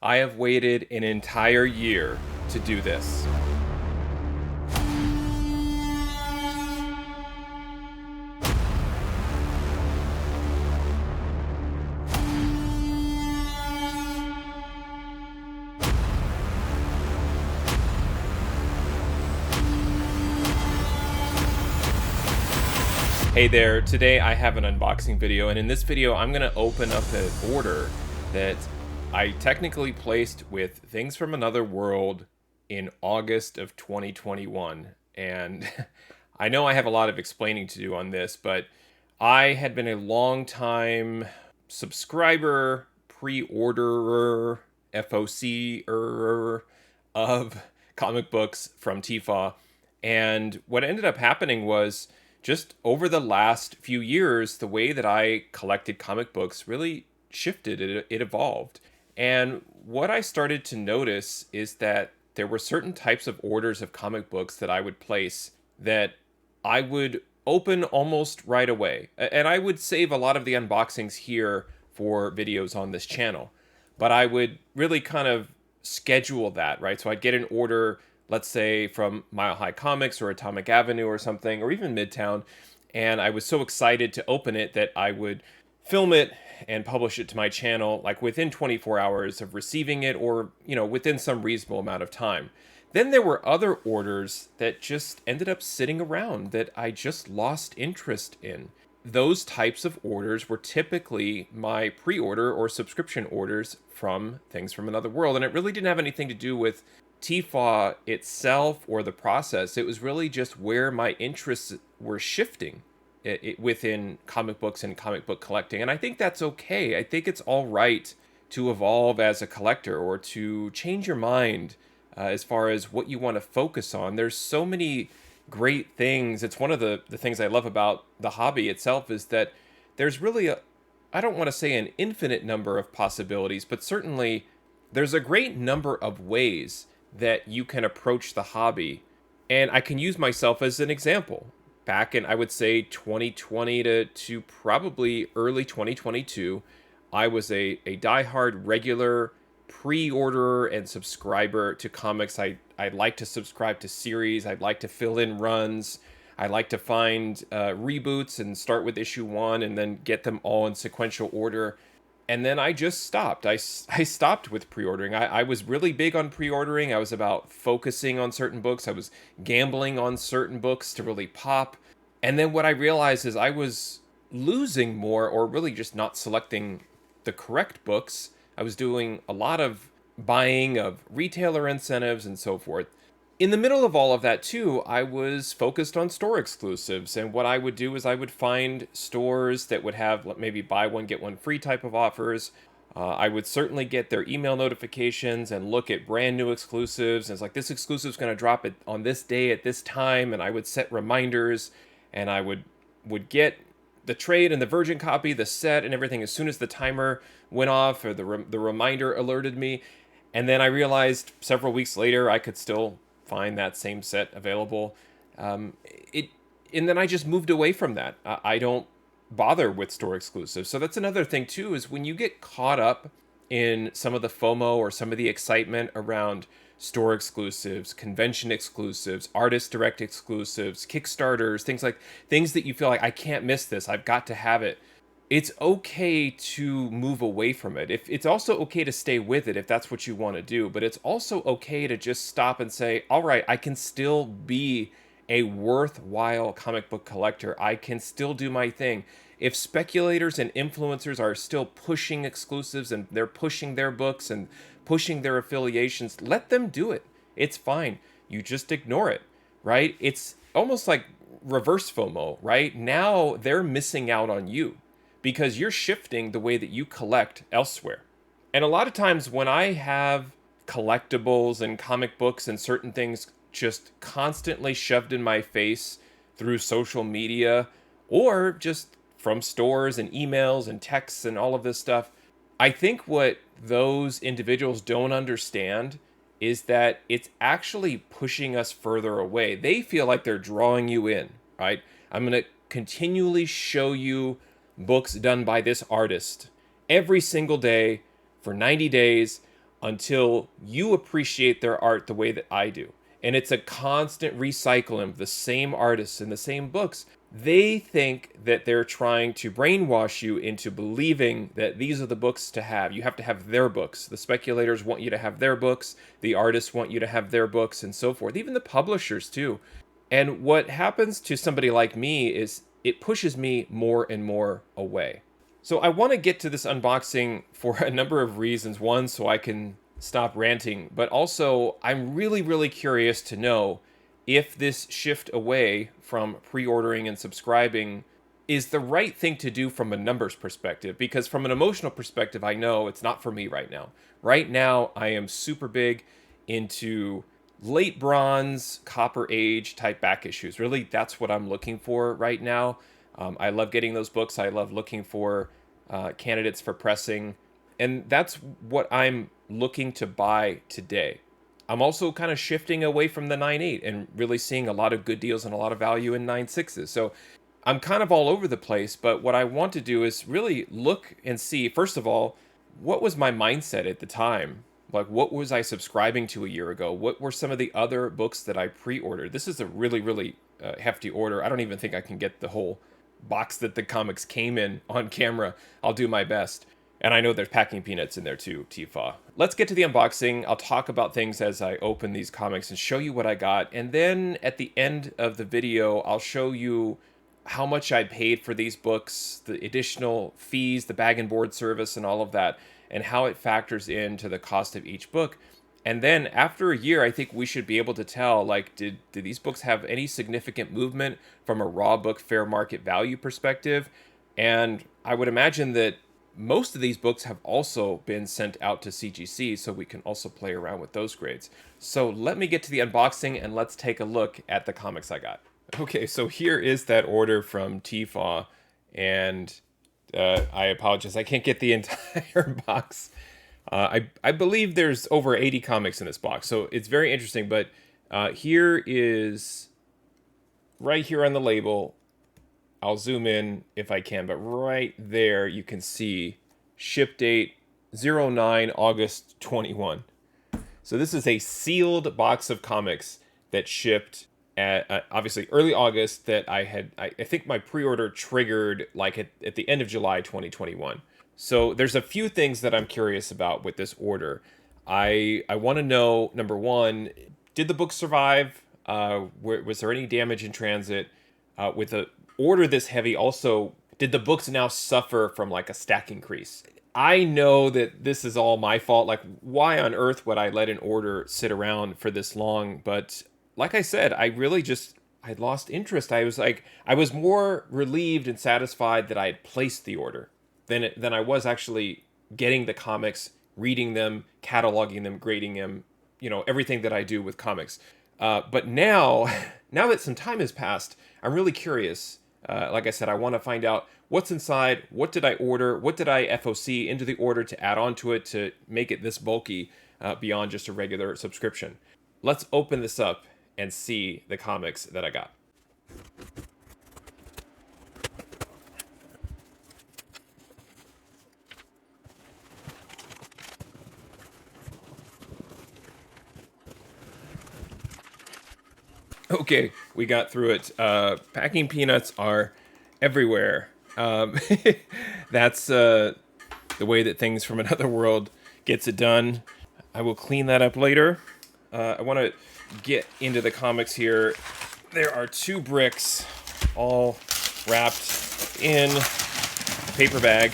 I have waited an entire year to do this. Hey there, today I have an unboxing video, and in this video I'm going to open up an order that I technically placed with Things from Another World in August of 2021. And I know I have a lot of explaining to do on this, but I had been a long time subscriber, pre-orderer, FOC-er of comic books from Tifa. And what ended up happening was just over the last few years, the way that I collected comic books really shifted, it evolved. And what I started to notice is that there were certain types of orders of comic books that I would place that I would open almost right away. And I would save a lot of the unboxings here for videos on this channel. But I would really kind of schedule that, right? So I'd get an order, let's say from Mile High Comics or Atomic Avenue or something, or even Midtown, and I was so excited to open it that I would film it and publish it to my channel like within 24 hours of receiving it, or within some reasonable amount of time. Then there were other orders that just ended up sitting around that I just lost interest in. Those types of orders were typically my pre-order or subscription orders from Things from Another World, and it really didn't have anything to do with Tifa itself or the process. It was really just where my interests were shifting within comic books and comic book collecting. And I think that's okay. I think it's all right to evolve as a collector or to change your mind as far as what you want to focus on. There's so many great things. It's one of the things I love about the hobby itself is that there's really I don't want to say an infinite number of possibilities, but certainly there's a great number of ways that you can approach the hobby. And I can use myself as an example. Back in, I would say, 2020 to probably early 2022, I was a diehard regular pre-orderer and subscriber to comics. I'd like to subscribe to series. I'd like to fill in runs. I like to find reboots and start with issue 1 and then get them all in sequential order. And then I just stopped. I stopped with pre-ordering. I was really big on pre-ordering. I was about focusing on certain books. I was gambling on certain books to really pop. And then what I realized is I was losing more, or really just not selecting the correct books. I was doing a lot of buying of retailer incentives and so forth. In the middle of all of that, too, I was focused on store exclusives. And what I would do is I would find stores that would have maybe buy one, get one free type of offers. I would certainly get their email notifications and look at brand new exclusives. And it's like, this exclusive is going to drop it on this day at this time. And I would set reminders, and I would get the trade and the virgin copy, the set and everything as soon as the timer went off or the reminder alerted me. And then I realized several weeks later I could still find that same set available. And then I just moved away from that. I don't bother with store exclusives. So that's another thing too, is when you get caught up in some of the FOMO or some of the excitement around store exclusives, convention exclusives, artist direct exclusives, Kickstarters, things that you feel like, I can't miss this, I've got to have it. It's okay to move away from it. It's also okay to stay with it if that's what you want to do, but it's also okay to just stop and say, all right, I can still be a worthwhile comic book collector. I can still do my thing. If speculators and influencers are still pushing exclusives and they're pushing their books and pushing their affiliations, let them do it. It's fine. You just ignore it, right? It's almost like reverse FOMO, right? Now they're missing out on you, because you're shifting the way that you collect elsewhere. And a lot of times when I have collectibles and comic books and certain things just constantly shoved in my face through social media, or just from stores and emails and texts and all of this stuff, I think what those individuals don't understand is that it's actually pushing us further away. They feel like they're drawing you in, right? I'm going to continually show you books done by this artist every single day for 90 days until you appreciate their art the way that I do. And it's a constant recycling of the same artists and the same books. They think that they're trying to brainwash you into believing that these are the books to have. You have to have their books. The speculators want you to have their books. The artists want you to have their books, and so forth. Even the publishers, too. And what happens to somebody like me is it pushes me more and more away. So I want to get to this unboxing for a number of reasons. One, so I can stop ranting, but also I'm really, really curious to know if this shift away from pre-ordering and subscribing is the right thing to do from a numbers perspective, because from an emotional perspective, I know it's not for me right now. Right now, I am super big into late bronze, copper age type back issues. Really, that's what I'm looking for right now. I love getting those books. I love looking for candidates for pressing. And that's what I'm looking to buy today. I'm also kind of shifting away from the 9.8 and really seeing a lot of good deals and a lot of value in 9.6s. So I'm kind of all over the place, but what I want to do is really look and see, first of all, what was my mindset at the time? Like, what was I subscribing to a year ago? What were some of the other books that I pre-ordered? This is a really, really hefty order. I don't even think I can get the whole box that the comics came in on camera. I'll do my best. And I know there's packing peanuts in there too, Tifa. Let's get to the unboxing. I'll talk about things as I open these comics and show you what I got. And then at the end of the video, I'll show you how much I paid for these books, the additional fees, the bag and board service, and all of that, and how it factors into the cost of each book. And then after a year, I think we should be able to tell, like, did these books have any significant movement from a raw book fair market value perspective? And I would imagine that most of these books have also been sent out to CGC, so we can also play around with those grades. So let me get to the unboxing and let's take a look at the comics I got. Okay, so here is that order from Tifa, and I apologize, I can't get the entire box. I believe there's over 80 comics in this box, so it's very interesting, but here is, right here on the label, I'll zoom in if I can, but right there you can see ship date 09 August 21. So this is a sealed box of comics that shipped at obviously early August that I think my pre-order triggered like at the end of July 2021. So there's a few things that I'm curious about with this order. I want to know, number one, did the book survive? Was there any damage in transit? With a order this heavy, also, did the books now suffer from like a stack increase? I know that this is all my fault. Like, why on earth would I let an order sit around for this long? But like I said, I lost interest. I was more relieved and satisfied that I had placed the order than I was actually getting the comics, reading them, cataloging them, grading them, everything that I do with comics. But now that some time has passed, I'm really curious. Like I said, I want to find out what's inside, what did I order, what did I FOC into the order to add on to it to make it this bulky beyond just a regular subscription. Let's open this up and see the comics that I got. Okay, we got through it. Packing peanuts are everywhere. That's the way that things from another world gets it done. I will clean that up later. I want to get into the comics here. There are 2 bricks all wrapped in a paper bag.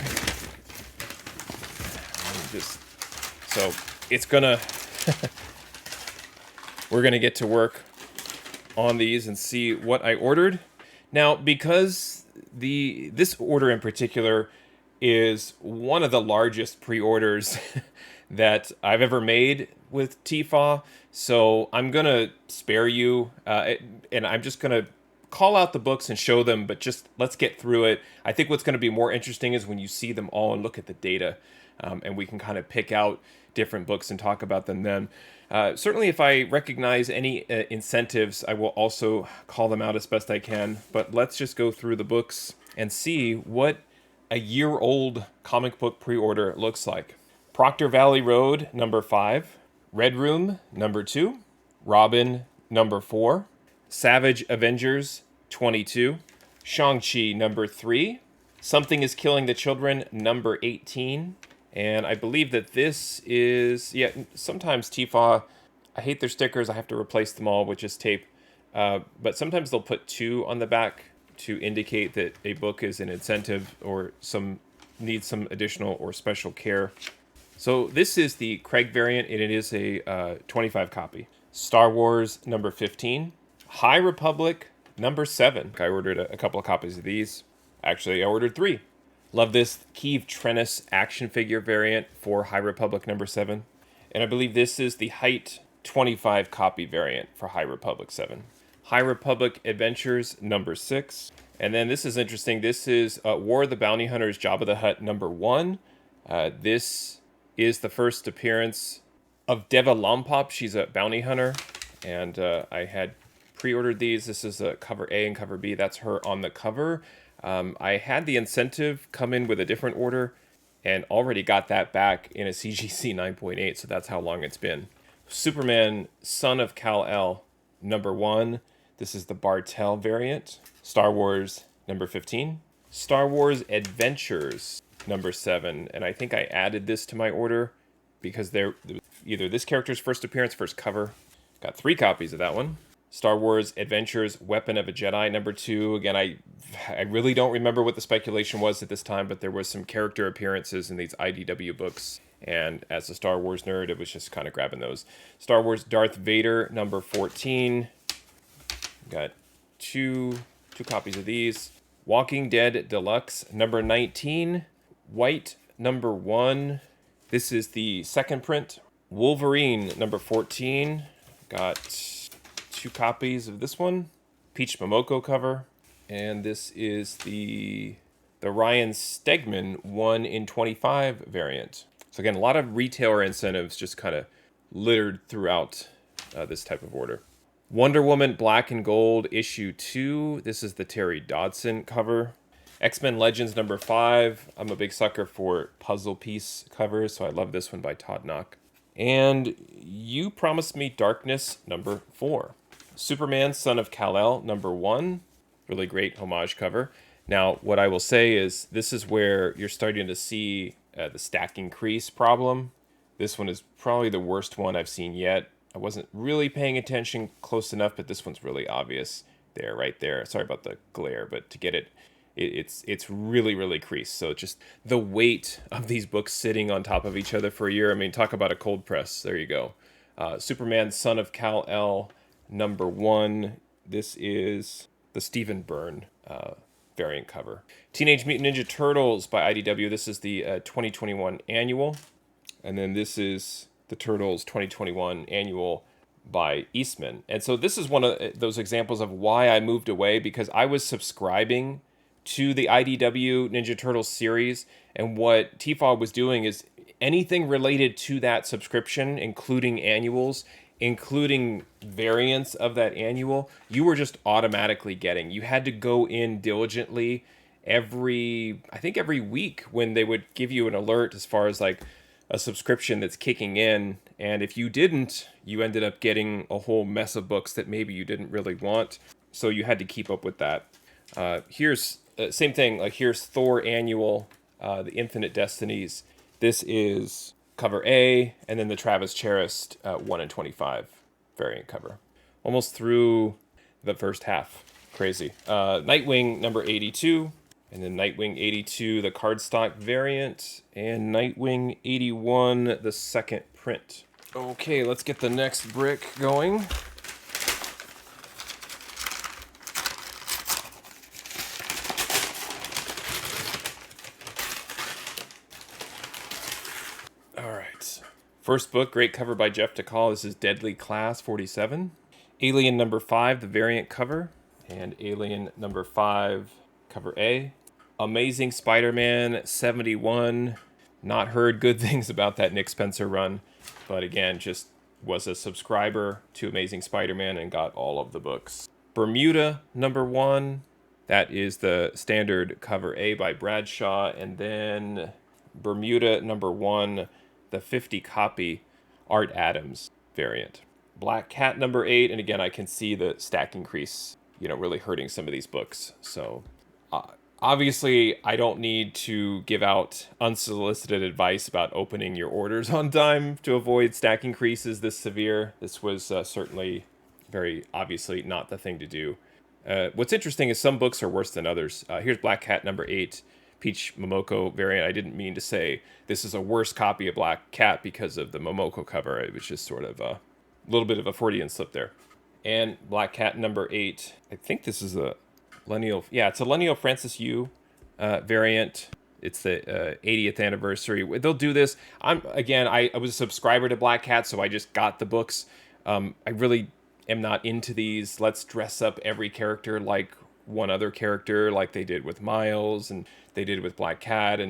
So it's gonna... We're gonna get to work on these and see what I ordered. Now, because this order in particular is one of the largest pre-orders that I've ever made with Tifa, so I'm gonna spare you, and I'm just gonna call out the books and show them, but just let's get through it. I think what's gonna be more interesting is when you see them all and look at the data, and we can kind of pick out different books and talk about them then. Certainly if I recognize any incentives, I will also call them out as best I can, but let's just go through the books and see what a year-old comic book pre-order looks like. Proctor Valley Road, number 5. Red Room, number 2. Robin, number 4. Savage Avengers, 22. Shang-Chi, number 3. Something is Killing the Children, number 18. And I believe that this is, yeah, sometimes TFA, I hate their stickers. I have to replace them all with just tape. But sometimes they'll put 2 on the back to indicate that a book is an incentive or needs some additional or special care. So this is the Craig variant, and it is a 25 copy. Star Wars, number 15. High Republic, number 7. I ordered a couple of copies of these. Actually, I ordered 3. Love this Keeve Trennis action figure variant for High Republic number 7. And I believe this is the Height 25 copy variant for High Republic 7. High Republic Adventures number 6. And then this is interesting. This is War of the Bounty Hunters Jabba the Hutt number 1. This is the first appearance of Deva Lompop. She's a bounty hunter. And I had pre-ordered these. This is cover A and cover B. That's her on the cover. I had the incentive come in with a different order and already got that back in a CGC 9.8, so that's how long it's been. Superman, Son of Kal-El, number 1. This is the Bartel variant. Star Wars, number 15. Star Wars Adventures, number 7. And I think I added this to my order because they're either this character's first appearance, first cover. Got 3 copies of that one. Star Wars Adventures, Weapon of a Jedi, number 2. Again, I really don't remember what the speculation was at this time, but there was some character appearances in these IDW books. And as a Star Wars nerd, it was just kind of grabbing those. Star Wars Darth Vader, number 14. Got two copies of these. Walking Dead Deluxe, number 19. White, number 1. This is the second print. Wolverine, number 14. Got 2 copies of this one. Peach Momoko cover. And this is the Ryan Stegman 1 in 25 variant. So again, a lot of retailer incentives just kind of littered throughout this type of order. Wonder Woman Black and Gold issue 2. This is the Terry Dodson cover. X-Men Legends number 5. I'm a big sucker for puzzle piece covers, so I love this one by Todd Knock. And You Promised Me Darkness number 4. Superman, Son of Kal-El, number 1. Really great homage cover. Now, what I will say is this is where you're starting to see the stacking crease problem. This one is probably the worst one I've seen yet. I wasn't really paying attention close enough, but this one's really obvious there, right there. Sorry about the glare, but to get it's really, really creased. So just the weight of these books sitting on top of each other for a year. I mean, talk about a cold press. There you go. Superman, Son of Kal-El, number 1. This is the Stephen Byrne variant cover. Teenage Mutant Ninja Turtles by IDW. This is the 2021 annual. And then this is the Turtles 2021 annual by Eastman. And so this is one of those examples of why I moved away, because I was subscribing to the IDW Ninja Turtles series. And what TFAW was doing is anything related to that subscription, including annuals, including variants of that annual, you were just automatically getting. You had to go in diligently every week when they would give you an alert as far as like a subscription that's kicking in. And if you didn't, you ended up getting a whole mess of books that maybe you didn't really want. So you had to keep up with that. Here's same thing. Like here's Thor Annual, the Infinite Destinies. This is cover A, and then the Travis Charest 1 in 25 variant cover. Almost through the first half. Crazy. Nightwing number 82, and then Nightwing 82, the cardstock variant, and Nightwing 81, the second print. Okay, let's get the next brick going. First book, great cover by Jeff DeCall. This is Deadly Class 47. Alien number 5, the variant cover. And Alien number 5, cover A. Amazing Spider-Man 71. Not heard good things about that Nick Spencer run. But again, just was a subscriber to Amazing Spider-Man and got all of the books. Bermuda number 1. That is the standard cover A by Bradshaw. And then Bermuda number 1, the 50 copy Art Adams variant. Black Cat number 8, and again, I can see the stack increase, really hurting some of these books. So uh, obviously, I don't need to give out unsolicited advice about opening your orders on time to avoid stack increases this severe. This was certainly very obviously not the thing to do. What's interesting is some books are worse than others. Here's Black Cat number 8, Peach Momoko variant. I didn't mean to say this is a worse copy of Black Cat because of the Momoko cover. It was just sort of a little bit of a Freudian slip there. And Black Cat number 8, I think this is a Lineal, it's a Lineal Francis Yu variant. It's the 80th anniversary. They'll do this. I was a subscriber to Black Cat, so I just got the books. I really am not into these. Let's dress up every character like one other character, like they did with Miles and they did with Black Cat,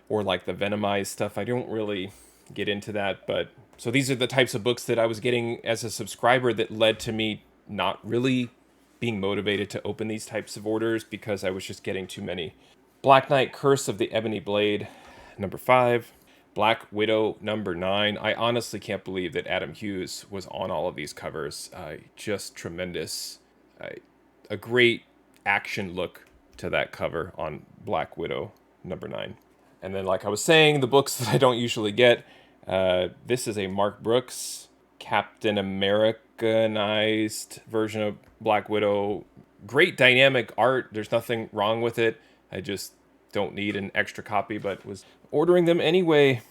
or like the Venomized stuff. I don't really get into that, but so these are the types of books that I was getting as a subscriber that led to me not really being motivated to open these types of orders because I was just getting too many. Black Knight Curse of the Ebony Blade, number 5. Black Widow, number 9. I honestly can't believe that Adam Hughes was on all of these covers. Just tremendous. A great action look to that cover on Black Widow, number 9. And then, like I was saying, the books that I don't usually get. This is a Mark Brooks Captain Americanized version of Black Widow. Great dynamic art. There's nothing wrong with it. I just don't need an extra copy, but was ordering them anyway.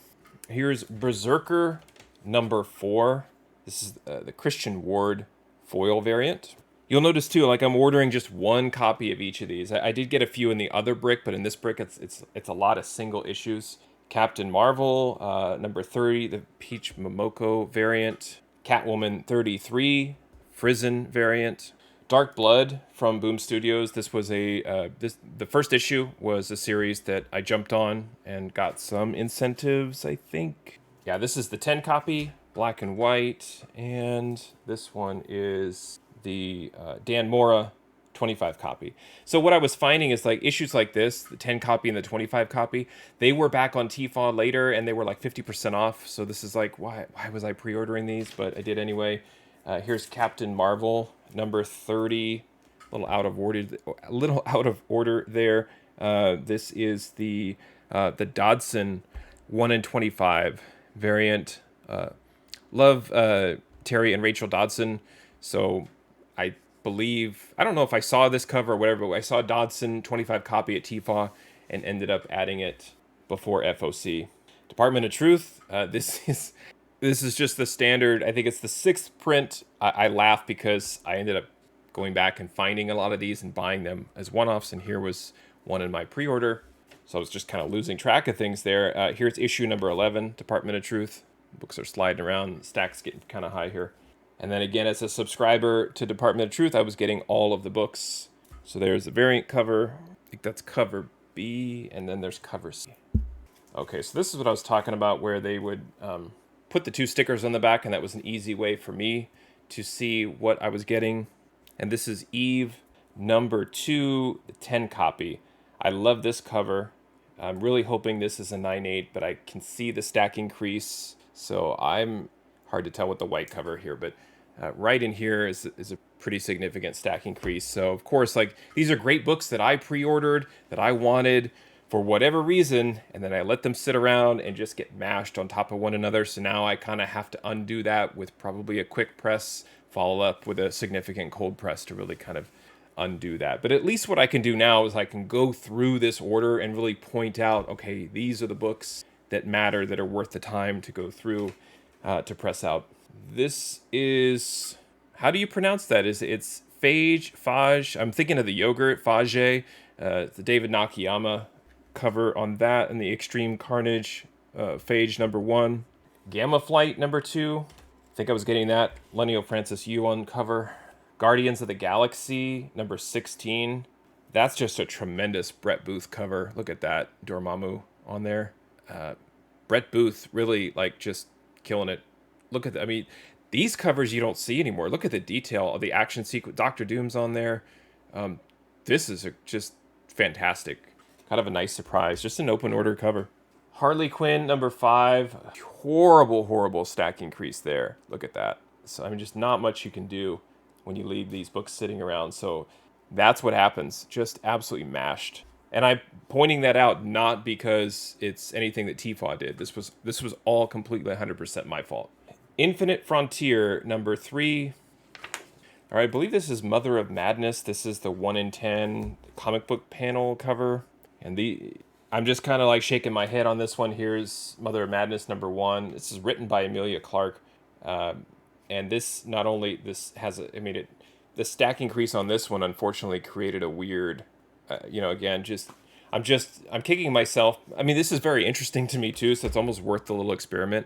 Here's Berserker number 4. This is the Christian Ward foil variant. You'll notice too, like I'm ordering just one copy of each of these. I did get a few in the other brick, but in this brick, it's a lot of single issues. Captain Marvel, number 30, the Peach Momoko variant. Catwoman 33, Frizen variant. Dark Blood from Boom Studios. This was the first issue was a series that I jumped on and got some incentives, I think. Yeah, this is the 10 copy, black and white, and this one is the Dan Mora 25 copy. So what I was finding is like issues like this, the 10 copy and the 25 copy, they were back on TFAW later and they were like 50% off. So this is like, why was I pre-ordering these? But I did anyway. Here's Captain Marvel, number 30, a little out of order there. This is the Dodson 1 in 25 variant. Love Terry and Rachel Dodson. So I don't know if I saw this cover or whatever, but I saw Dodson 25 copy at TFAW and ended up adding it before FOC. Department of Truth. This is just the standard. I think it's the 6th print. I laugh because I ended up going back and finding a lot of these and buying them as one-offs, and here was one in my pre-order. So I was just kind of losing track of things there. Here's issue number 11, Department of Truth. Books are sliding around. Stack's getting kind of high here. And then again, as a subscriber to Department of Truth, I was getting all of the books. So there's the variant cover. I think that's cover B, and then there's cover C. Okay, so this is what I was talking about, where they would put the 2 stickers on the back, and that was an easy way for me to see what I was getting. And this is Eve number 2, 10 copy. I love this cover. I'm really hoping this is a 9/8, but I can see the stack increase. So I'm hard to tell with the white cover here, but right in here is a pretty significant stack increase. So of course, like these are great books that I pre-ordered, that I wanted for whatever reason, and then I let them sit around and just get mashed on top of one another. So now I kind of have to undo that with probably a quick press, follow up with a significant cold press to really kind of undo that. But at least what I can do now is I can go through this order and really point out, okay, these are the books that matter, that are worth the time to go through to press out. This is, how do you pronounce that? It's Fage? I'm thinking of the yogurt, Fage. The David Nakayama cover on that, and the Extreme Carnage, Phage number 1. Gamma Flight number 2. I think I was getting that. Lineal Francis Yu on cover. Guardians of the Galaxy number 16. That's just a tremendous Brett Booth cover. Look at that, Dormammu on there. Brett Booth really like just killing it. Look at I mean, these covers you don't see anymore. Look at the detail of the action sequence. Doctor Doom's on there. This is just fantastic. Kind of a nice surprise. Just an open order cover. Harley Quinn number 5. Horrible, horrible stack increase there. Look at that. So I mean, just not much you can do when you leave these books sitting around. So that's what happens. Just absolutely mashed. And I'm pointing that out not because it's anything that Tifa did. This was all completely 100% my fault. Infinite Frontier number 3. All right, I believe this is Mother of Madness. This is the 1 in 10 comic book panel cover. And I'm just kind of like shaking my head on this one. Here's Mother of Madness number 1. This is written by Amelia Clark. And this not only, this has, the stack increase on this one unfortunately created a weird, again, I'm kicking myself. I mean, this is very interesting to me too, so it's almost worth the little experiment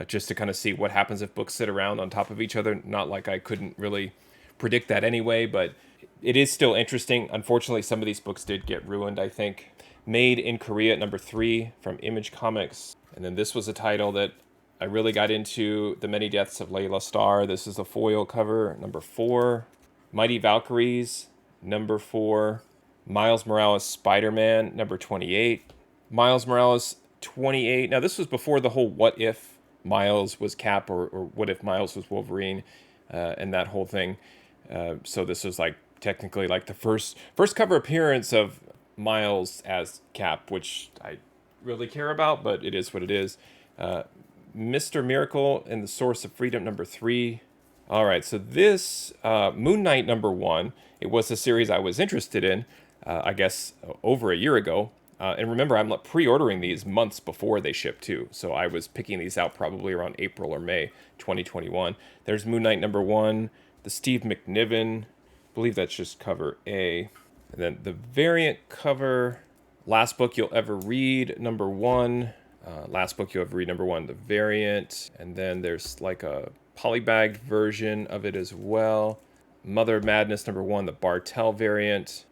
just to kind of see what happens if books sit around on top of each other. Not like I couldn't really predict that anyway, but it is still interesting. Unfortunately, some of these books did get ruined, I think. Made in Korea number 3 from Image Comics. And then this was a title that I really got into, The Many Deaths of Layla Starr. This is a foil cover, number 4. Mighty Valkyries, number 4. Miles Morales Spider-Man, number 28. Miles Morales 28. Now, this was before the whole what if Miles was Cap or what if Miles was Wolverine and that whole thing. So this was like technically like the first cover appearance of Miles as Cap, which I really care about, but it is what it is. Mr. Miracle and the Source of Freedom, number 3. All right, so this Moon Knight number 1, it was a series I was interested in, I guess, over a year ago. And remember, I'm pre-ordering these months before they ship too. So I was picking these out probably around April or May 2021. There's Moon Knight number 1, the Steve McNiven, I believe that's just cover A. And then the variant cover, Last Book You'll Ever Read, number 1. Last Book You'll Ever Read, number 1, the variant. And then there's like a polybagged version of it as well. Mother of Madness, number 1, the Bartel variant.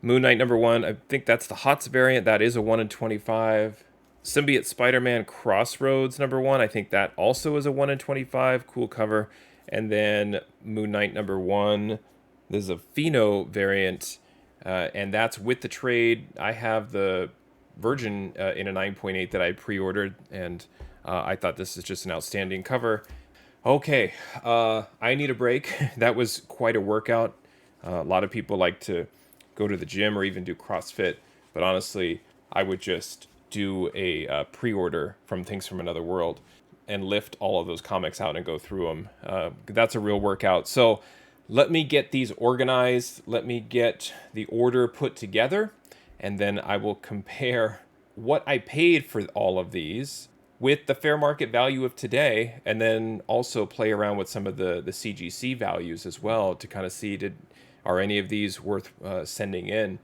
Moon Knight, number 1, I think that's the HOTS variant. That is a 1 in 25. Symbiote Spider-Man Crossroads, number 1. I think that also is a 1 in 25. Cool cover. And then Moon Knight, number 1. There's a Pheno variant. And that's with the trade. I have the Virgin in a 9.8 that I pre-ordered, and I thought this is just an outstanding cover. Okay, I need a break. That was quite a workout. A lot of people like to go to the gym or even do CrossFit, but honestly, I would just do a pre-order from Things from Another World and lift all of those comics out and go through them. That's a real workout. So let me get these organized. Let me get the order put together, and then I will compare what I paid for all of these with the fair market value of today, and then also play around with some of the CGC values as well to kind of see are any of these worth sending in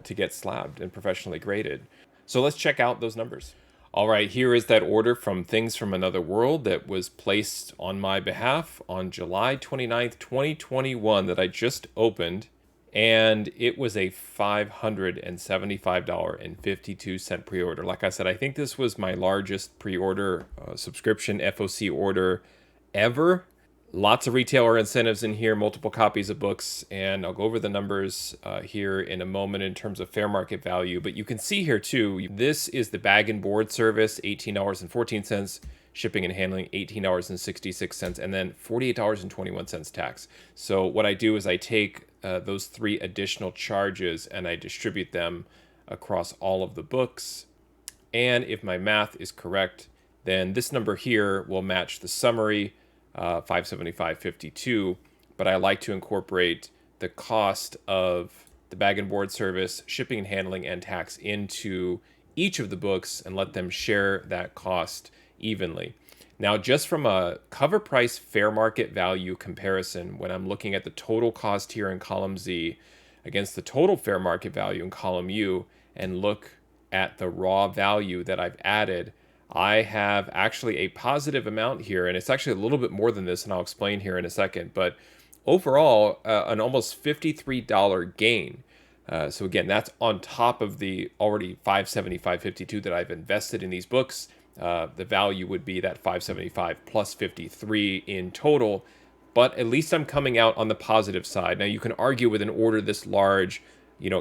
to get slabbed and professionally graded. So let's check out those numbers. All right, here is that order from Things from Another World that was placed on my behalf on July 29th, 2021 that I just opened. And it was a $575.52 pre-order. Like I said, I think this was my largest pre-order subscription FOC order ever. Lots of retailer incentives in here, multiple copies of books, and I'll go over the numbers here in a moment in terms of fair market value. But you can see here too, this is the bag and board service, $18.14, shipping and handling, $18.66, and then $48.21 tax. So what I do is I take those 3 additional charges and I distribute them across all of the books. And if my math is correct, then this number here will match the summary, $575.52, but I like to incorporate the cost of the bag and board service, shipping and handling, and tax into each of the books and let them share that cost evenly. Now, just from a cover price fair market value comparison, when I'm looking at the total cost here in column Z against the total fair market value in column U and look at the raw value that I've added, I have actually a positive amount here, and it's actually a little bit more than this, and I'll explain here in a second. But overall, an almost $53 gain. So again, that's on top of the already $575.52 that I've invested in these books. The value would be that $575 plus $53 in total, but at least I'm coming out on the positive side. Now, you can argue with an order this large,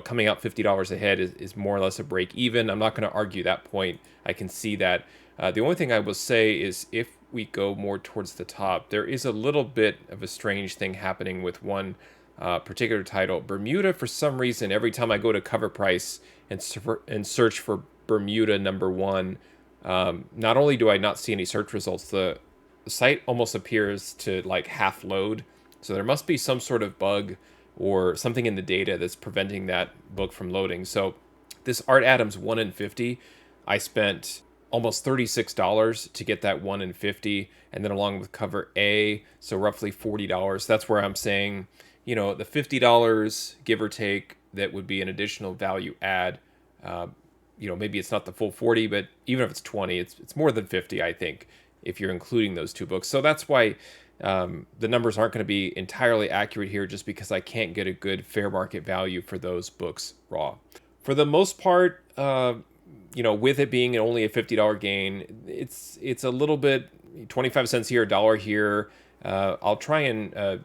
coming out $50 ahead is more or less a break even. I'm not going to argue that point. I can see that. The only thing I will say is if we go more towards the top, there is a little bit of a strange thing happening with one particular title. Bermuda, for some reason, every time I go to cover price and search for Bermuda #1, not only do I not see any search results, the site almost appears to like half load. So there must be some sort of bug or something in the data that's preventing that book from loading. So this Art Adams 1 in 50, I spent almost $36 to get that 1 in 50, and then along with cover A, so roughly $40. That's where I'm saying, the $50, give or take, that would be an additional value add. Maybe it's not the full 40, but even if it's 20, it's more than 50, I think, if you're including those two books. So that's why the numbers aren't going to be entirely accurate here, just because I can't get a good fair market value for those books raw. For the most part, with it being only a $50 gain, it's a little bit, 25 cents here, $1 here. I'll try and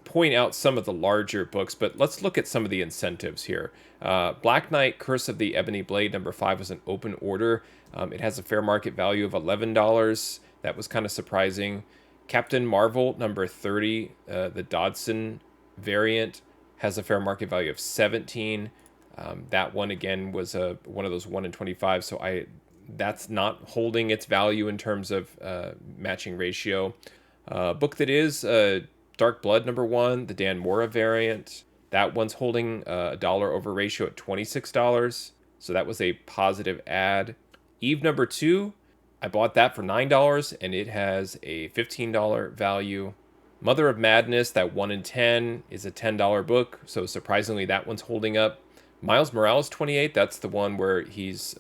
point out some of the larger books, but let's look at some of the incentives here. Black Knight, Curse of the Ebony Blade, #5 was an open order. It has a fair market value of $11. That was kind of surprising. Captain Marvel, #30, the Dodson variant, has a fair market value of 17. That one again was one of those 1 in 25, so that's not holding its value in terms of matching ratio. Book that is Dark Blood #1, the Dan Mora variant. That one's holding a dollar over ratio at $26, so that was a positive add. Eve #2, I bought that for $9, and it has a $15 value. Mother of Madness, that 1 in 10, is a $10 book, so surprisingly that one's holding up. Miles Morales 28, that's the one where he's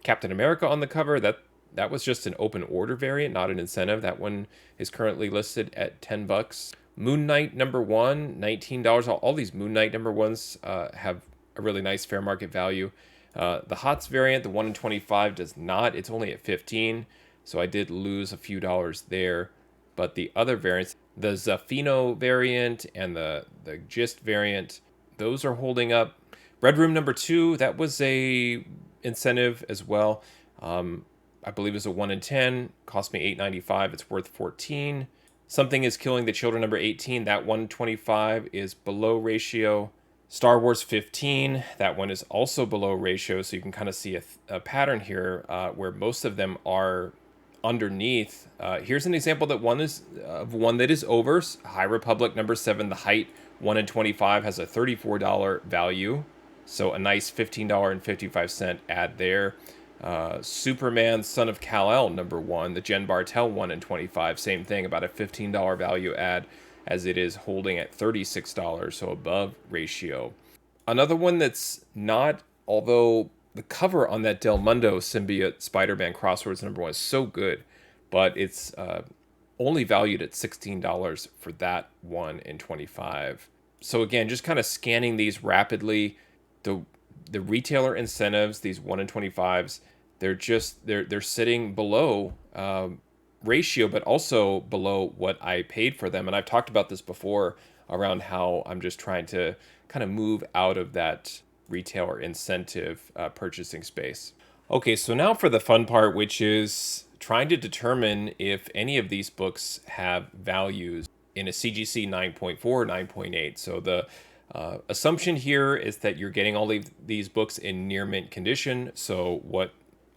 Captain America on the cover. That was just an open order variant, not an incentive. That one is currently listed at $10. Moon Knight #1, $19. All these Moon Knight #1s have a really nice fair market value. The HOTS variant, the 1 in 25, does not. It's only at 15, so I did lose a few dollars there. But the other variants, the Zafino variant and the Gist variant, those are holding up. Red Room #2, that was a incentive as well. I believe it was a 1 in 10, cost me $8.95. It's worth 14. Something is Killing the Children #18, that 125 is below ratio. Star Wars 15, that one is also below ratio, so you can kind of see a pattern here where most of them are underneath. Here's an example that one that is over. High Republic #7, The Height, 1 in 25, has a $34 value, so a nice $15.55 add there. Superman, Son of Kal-El #1, the Jen Bartel 1 in 25, same thing, about a $15 value add, as it is holding at $36, so above ratio. Another one that's not, although the cover on that Del Mundo Symbiote Spider-Man Crosswords #1 is so good, but it's only valued at $16 for that 1 in 25. So again, just kind of scanning these rapidly, the retailer incentives, these 1 in 25s, they're sitting below ratio, but also below what I paid for them. And I've talked about this before around how I'm just trying to kind of move out of that retailer incentive purchasing space. Okay, so now for the fun part, which is trying to determine if any of these books have values in a CGC 9.4 or 9.8. So the assumption here is that you're getting all of these books in near mint condition. So what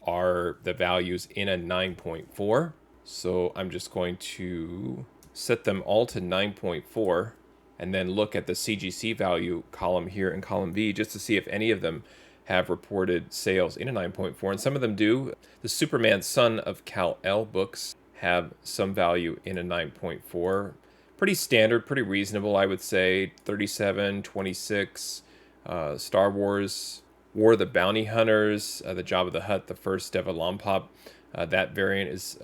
are the values in a 9.4? So I'm just going to set them all to 9.4 and then look at the CGC value column here in column B just to see if any of them have reported sales in a 9.4, and some of them do. The Superman Son of Kal-El books have some value in a 9.4. Pretty standard, pretty reasonable, I would say. 37, 26, Star Wars, War of the Bounty Hunters, the Jabba the Hutt, the first Deva Lompop. That variant is,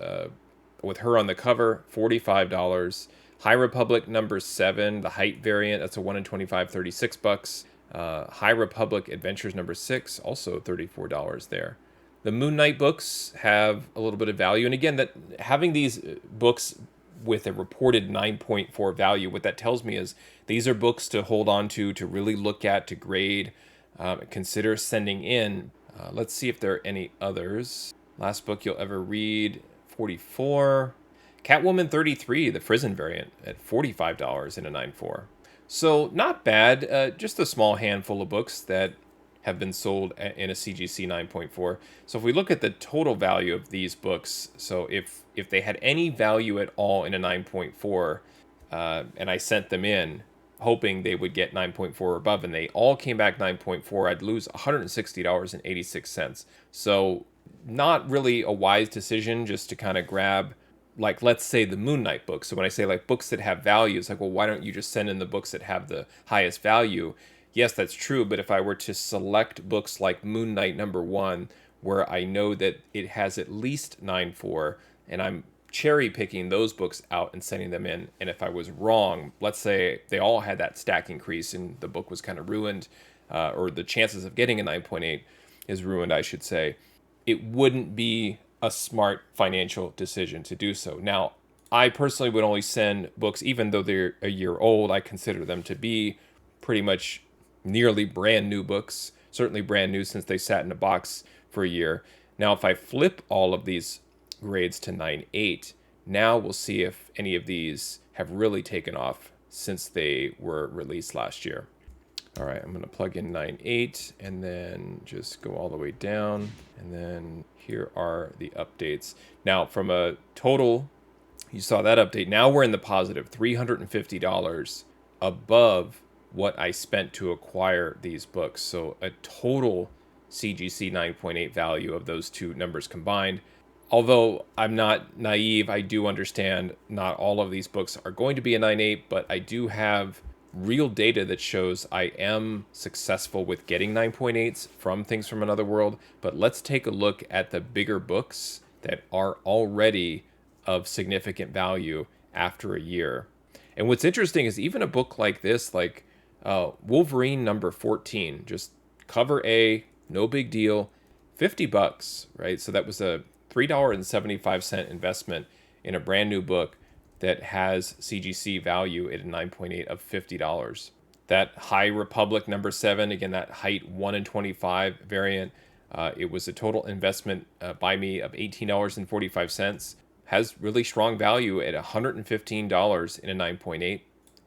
with her on the cover, $45. High Republic #7, the Height variant, that's a 1 in 25, $36. High Republic Adventures #6, also $34 there. The Moon Knight books have a little bit of value, and again, that having these books with a reported 9.4 value. What that tells me is these are books to hold on to really look at, to grade, consider sending in. Let's see if there are any others. Last book you'll ever read, 44. Catwoman 33, the Frizzen variant, at $45 in a 9.4. So not bad, just a small handful of books that have been sold in a CGC 9.4. So if we look at the total value of these books, so if they had any value at all in a 9.4, and I sent them in hoping they would get 9.4 or above, and they all came back 9.4, I'd lose $160.86. So not really a wise decision just to kind of grab, like, let's say the Moon Knight books. So when I say like books that have value, it's like, well, why don't you just send in the books that have the highest value? Yes, that's true. But if I were to select books like Moon Knight #1, where I know that it has at least 9.4, and I'm cherry picking those books out and sending them in, and if I was wrong, let's say they all had that stack increase and the book was kind of ruined, or the chances of getting a 9.8 is ruined, I should say, it wouldn't be a smart financial decision to do so. Now, I personally would only send books, even though they're a year old, I consider them to be pretty much nearly brand new books, certainly brand new since they sat in a box for a year. Now, if I flip all of these grades to 9.8, now we'll see if any of these have really taken off since they were released last year. All right, I'm going to plug in 9.8 and then just go all the way down. And then here are the updates. Now, from a total, you saw that update. Now we're in the positive, $350 above what I spent to acquire these books. So a total CGC 9.8 value of those two numbers combined. Although I'm not naive, I do understand not all of these books are going to be a 9.8, but I do have real data that shows I am successful with getting 9.8s from Things from Another World. But let's take a look at the bigger books that are already of significant value after a year. And what's interesting is even a book like this, like Wolverine #14, just cover A, no big deal, $50, right? So that was a $3.75 investment in a brand new book that has CGC value at a 9.8 of $50. That High Republic #7, again, that height 1 in 25 variant, it was a total investment by me of $18.45, has really strong value at $115 in a 9.8.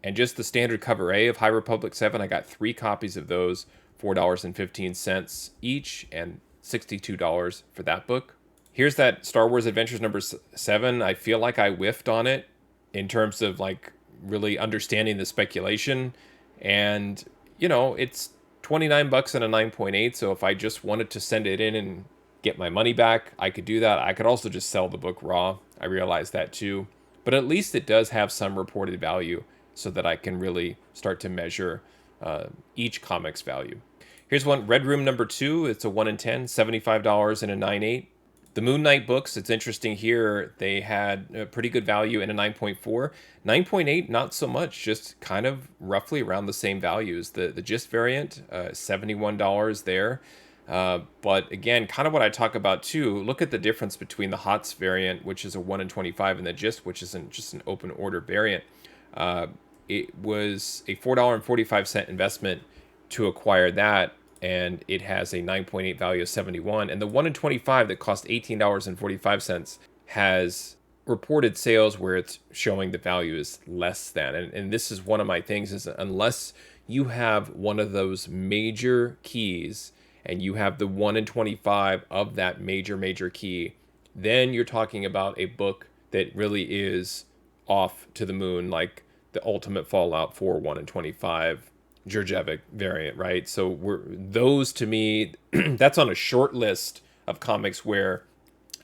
And just the standard cover A of High Republic 7, I got 3 copies of those, $4.15 each, and $62 for that book. Here's that Star Wars Adventures #7. I feel like I whiffed on it in terms of like really understanding the speculation. And, you know, it's $29 in a 9.8. So if I just wanted to send it in and get my money back, I could do that. I could also just sell the book raw. I realize that too. But at least it does have some reported value so that I can really start to measure each comic's value. Here's one, Red Room #2. It's a 1 in 10, $75 in a 9.8. The Moon Knight books, it's interesting here, they had a pretty good value in a 9.4. 9.8, not so much, just kind of roughly around the same values. The Gist variant, $71 there. But again, kind of what I talk about too, look at the difference between the HOTS variant, which is a 1 in 25, and the Gist, which isn't just an open order variant. It was a $4.45 investment to acquire that, and it has a 9.8 value of 71. And the 1 in 25 that cost $18.45 has reported sales where it's showing the value is less than. And this is one of my things, is unless you have one of those major keys and you have the 1 in 25 of that major key, then you're talking about a book that really is off to the moon, like the Ultimate Fallout 4 1 in 25 Jurjevic variant, right? So those to me, that's on a short list of comics where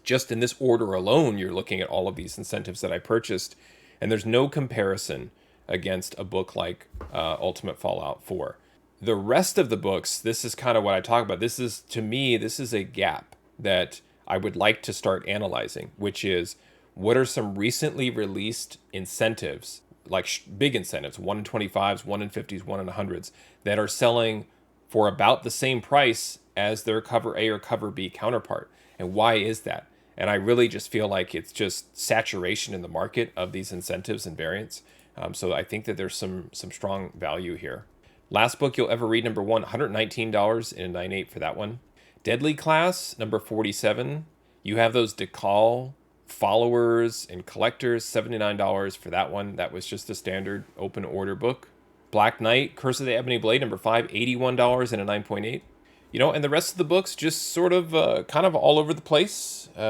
just in this order alone, you're looking at all of these incentives that I purchased, and there's no comparison against a book like Ultimate Fallout 4. The rest of the books, this is kind of what I talk about. This is, to me, this is a gap that I would like to start analyzing, which is what are some recently released incentives, like big incentives, 1 in 25s, 1 in 50s, 1 in 100s, that are selling for about the same price as their cover A or cover B counterpart. And why is that? And I really just feel like it's just saturation in the market of these incentives and variants. So I think that there's some strong value here. Last book you'll ever read, number one, $119 in a 9.8 for that one. Deadly Class, number 47. You have those Decal followers and collectors, $79 for that one. That was just a standard open order book. Black Knight, Curse of the Ebony Blade, number 5, $81 in a 9.8. And the rest of the books just sort of kind of all over the place, in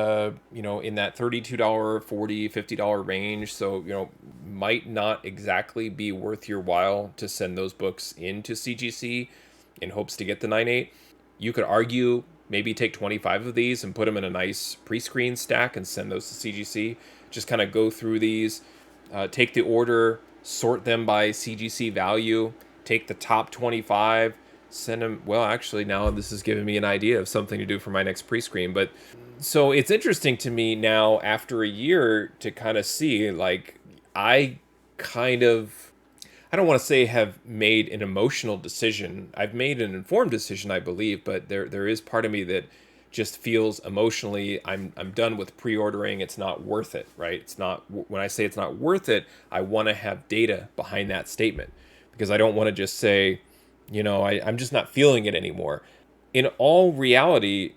that $32, $40, $50 range. So, might not exactly be worth your while to send those books into CGC in hopes to get the 9.8. You could argue maybe take 25 of these and put them in a nice pre-screen stack and send those to CGC. Just kind of go through these, take the order, sort them by CGC value, take the top 25, send them. Well, actually, now this is giving me an idea of something to do for my next pre-screen. But so it's interesting to me now after a year to kind of see, like, I don't want to say have made an emotional decision. I've made an informed decision, I believe, but there is part of me that just feels emotionally I'm done with pre-ordering. It's not worth it, right? It's not. When I say it's not worth it, I want to have data behind that statement, because I don't want to just say, I'm just not feeling it anymore. In all reality,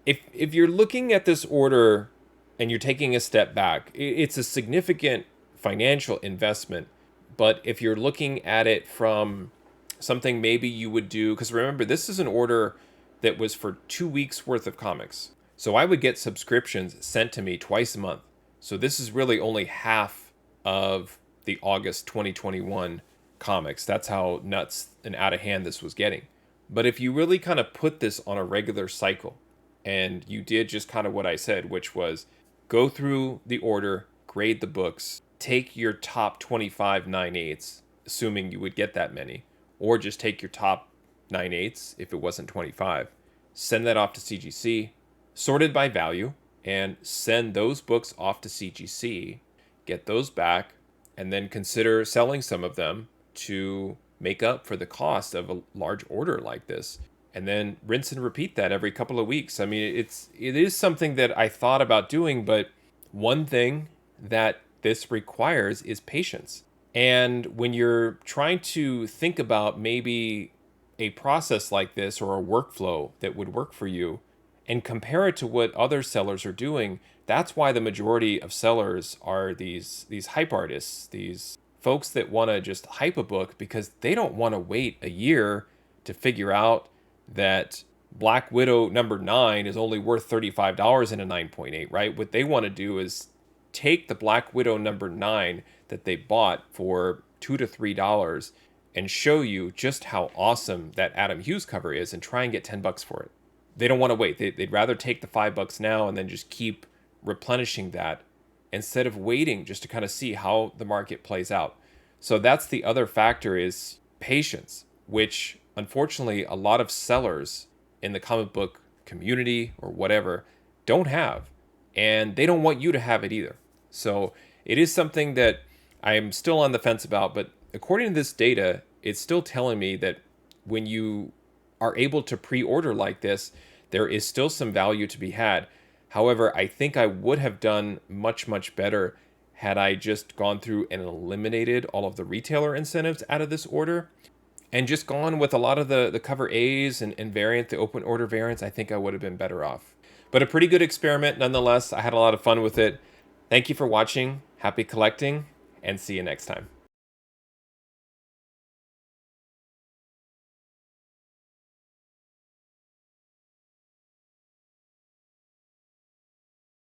if you're looking at this order and you're taking a step back, it's a significant financial investment. But if you're looking at it from something maybe you would do, because remember, this is an order that was for 2 weeks worth of comics. So I would get subscriptions sent to me twice a month. So this is really only half of the August 2021 comics. That's how nuts and out of hand this was getting. But if you really kind of put this on a regular cycle, and you did just kind of what I said, which was go through the order, grade the books, take your top 25 9/8, assuming you would get that many, or just take your top 9/8 if it wasn't 25, send that off to CGC, sorted by value, and send those books off to CGC, get those back, and then consider selling some of them to make up for the cost of a large order like this. And then rinse and repeat that every couple of weeks. I mean, it is something that I thought about doing, but one thing that this requires is patience. And when you're trying to think about maybe a process like this or a workflow that would work for you and compare it to what other sellers are doing, that's why the majority of sellers are these hype artists, these folks that want to just hype a book because they don't want to wait a year to figure out that Black Widow number 9 is only worth $35 in a 9.8, right? What they want to do is take the Black Widow number 9 that they bought for $2 to $3 and show you just how awesome that Adam Hughes cover is and try and get $10 for it. They don't want to wait. They'd rather take the $5 now and then just keep replenishing that instead of waiting just to kind of see how the market plays out. So that's the other factor, is patience, which unfortunately a lot of sellers in the comic book community or whatever don't have, and they don't want you to have it either. So it is something that I am still on the fence about, but according to this data, it's still telling me that when you are able to pre-order like this, there is still some value to be had. However, I think I would have done much, much better had I just gone through and eliminated all of the retailer incentives out of this order and just gone with a lot of the cover A's and variant, the open order variants. I think I would have been better off. But a pretty good experiment nonetheless. I had a lot of fun with it. Thank you for watching. Happy collecting, and see you next time.